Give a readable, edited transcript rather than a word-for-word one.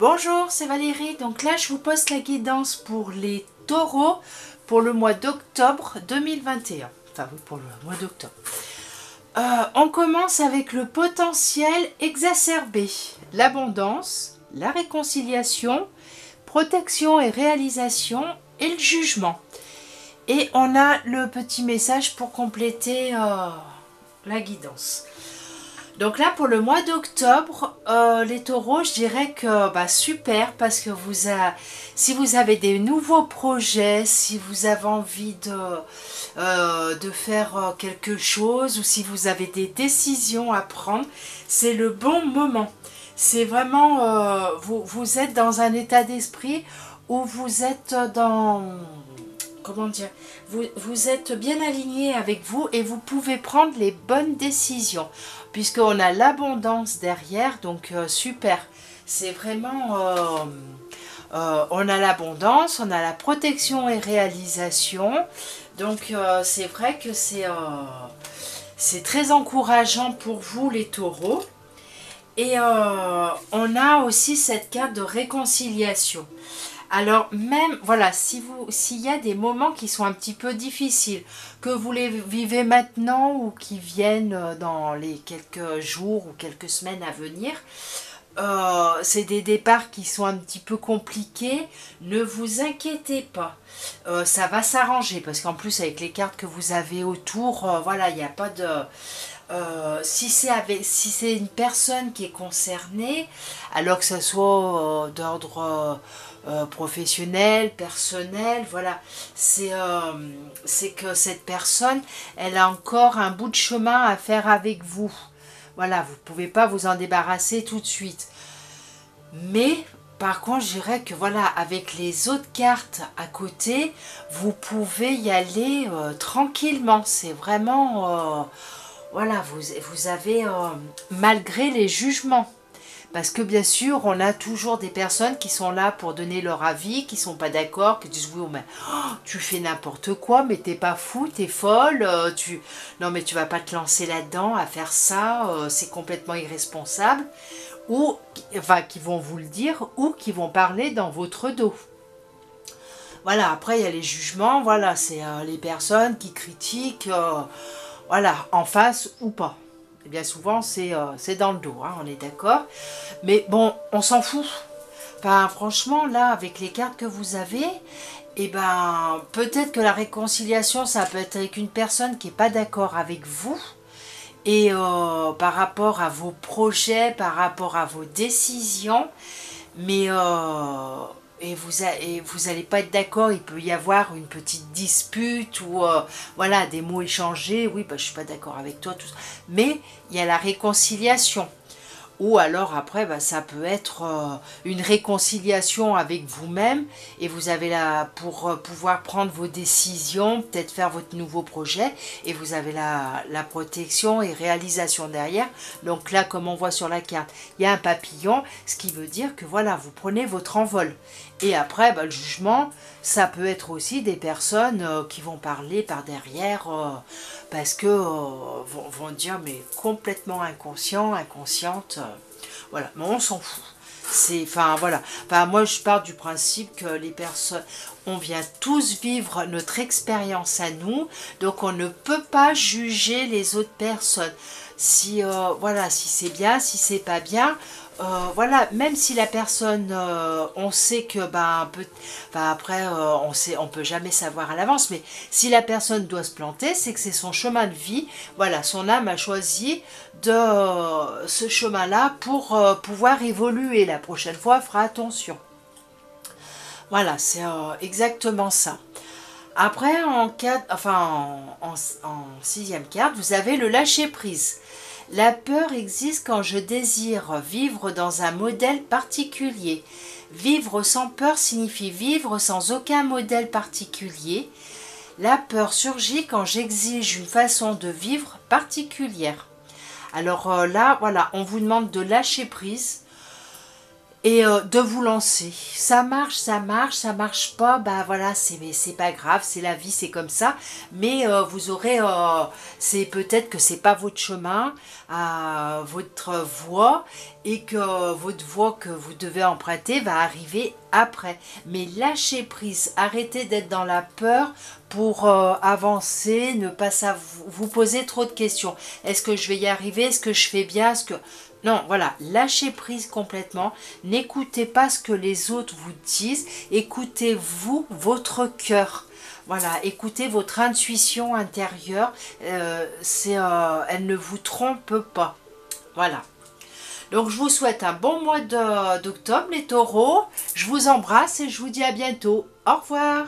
Bonjour, c'est Valérie. Donc là, je vous poste la guidance pour les taureaux pour le mois d'octobre 2021. Enfin, oui, pour le mois d'octobre. On commence avec le potentiel exacerbé, l'abondance, la réconciliation, protection et réalisation et le jugement. Et on a le petit message pour compléter la guidance. Donc là, pour le mois d'octobre, les taureaux, je dirais que super, parce que si vous avez des nouveaux projets, si vous avez envie de faire quelque chose, ou si vous avez des décisions à prendre, c'est le bon moment. C'est vraiment, vous êtes dans un état d'esprit où vous êtes dans, comment dire, vous êtes bien aligné avec vous et vous pouvez prendre les bonnes décisions puisqu'on a l'abondance derrière, donc super. C'est vraiment, on a l'abondance, on a la protection et réalisation, donc c'est vrai que c'est très encourageant pour vous les taureaux. Et on a aussi cette carte de réconciliation. Alors même, voilà, s'il y a des moments qui sont un petit peu difficiles, que vous les vivez maintenant ou qui viennent dans les quelques jours ou quelques semaines à venir, c'est des départs qui sont un petit peu compliqués, ne vous inquiétez pas. Ça va s'arranger parce qu'en plus avec les cartes que vous avez autour, voilà, il n'y a pas de... si c'est une personne qui est concernée, alors que ce soit d'ordre professionnel, personnel, voilà, c'est que cette personne, elle a encore un bout de chemin à faire avec vous. Voilà, vous ne pouvez pas vous en débarrasser tout de suite. Mais par contre, je dirais que voilà, avec les autres cartes à côté, vous pouvez y aller tranquillement. C'est vraiment... voilà, vous avez, malgré les jugements, parce que bien sûr, on a toujours des personnes qui sont là pour donner leur avis, qui sont pas d'accord, qui disent oui, mais tu fais n'importe quoi, mais t'es pas fou, t'es folle, non mais tu vas pas te lancer là-dedans à faire ça, c'est complètement irresponsable, ou enfin qui vont vous le dire, ou qui vont parler dans votre dos. Voilà, après il y a les jugements, voilà, c'est les personnes qui critiquent. Voilà, en face ou pas. Et bien souvent, c'est dans le dos, hein, on est d'accord. Mais bon, on s'en fout. Enfin, franchement, là, avec les cartes que vous avez, eh ben, peut-être que la réconciliation, ça peut être avec une personne qui n'est pas d'accord avec vous. Et par rapport à vos projets, par rapport à vos décisions, mais et vous allez pas être d'accord, il peut y avoir une petite dispute ou voilà, des mots échangés, oui, bah, je suis pas d'accord avec toi, tout ça. Mais il y a la réconciliation. Ou alors après, bah, ça peut être une réconciliation avec vous-même et vous avez là pour pouvoir prendre vos décisions, peut-être faire votre nouveau projet et vous avez la protection et réalisation derrière. Donc là, comme on voit sur la carte, il y a un papillon, ce qui veut dire que voilà, vous prenez votre envol. Et après, bah, le jugement, ça peut être aussi des personnes qui vont parler par derrière parce que vont dire mais complètement inconscient, inconsciente. Voilà, mais on s'en fout. Enfin voilà. Enfin moi je pars du principe que les personnes, on vient tous vivre notre expérience à nous, donc on ne peut pas juger les autres personnes. Si voilà, si c'est bien, si c'est pas bien, voilà, même si la personne, on sait que après, on peut jamais savoir à l'avance, mais si la personne doit se planter, c'est que c'est son chemin de vie. Voilà, son âme a choisi de ce chemin-là pour pouvoir évoluer. La prochaine fois, elle fera attention. Voilà, c'est exactement ça. Après, en sixième carte, vous avez le lâcher prise. La peur existe quand je désire vivre dans un modèle particulier. Vivre sans peur signifie vivre sans aucun modèle particulier. La peur surgit quand j'exige une façon de vivre particulière. Alors là, voilà, on vous demande de lâcher prise et de vous lancer. Ça marche, ça marche pas, bah voilà, c'est pas grave, c'est la vie, c'est comme ça. Mais vous aurez, c'est peut-être que c'est pas votre chemin, votre voie, et que votre voie que vous devez emprunter va arriver après. Mais lâchez prise, arrêtez d'être dans la peur pour avancer, ne pas vous poser trop de questions. Est-ce que je vais y arriver? Est-ce que je fais bien? Est-ce que... Non, voilà, lâchez prise complètement. N'écoutez pas ce que les autres vous disent. Écoutez-vous, votre cœur. Voilà, écoutez votre intuition intérieure. Elle ne vous trompe pas. Voilà. Donc, je vous souhaite un bon mois d'octobre, les taureaux. Je vous embrasse et je vous dis à bientôt. Au revoir.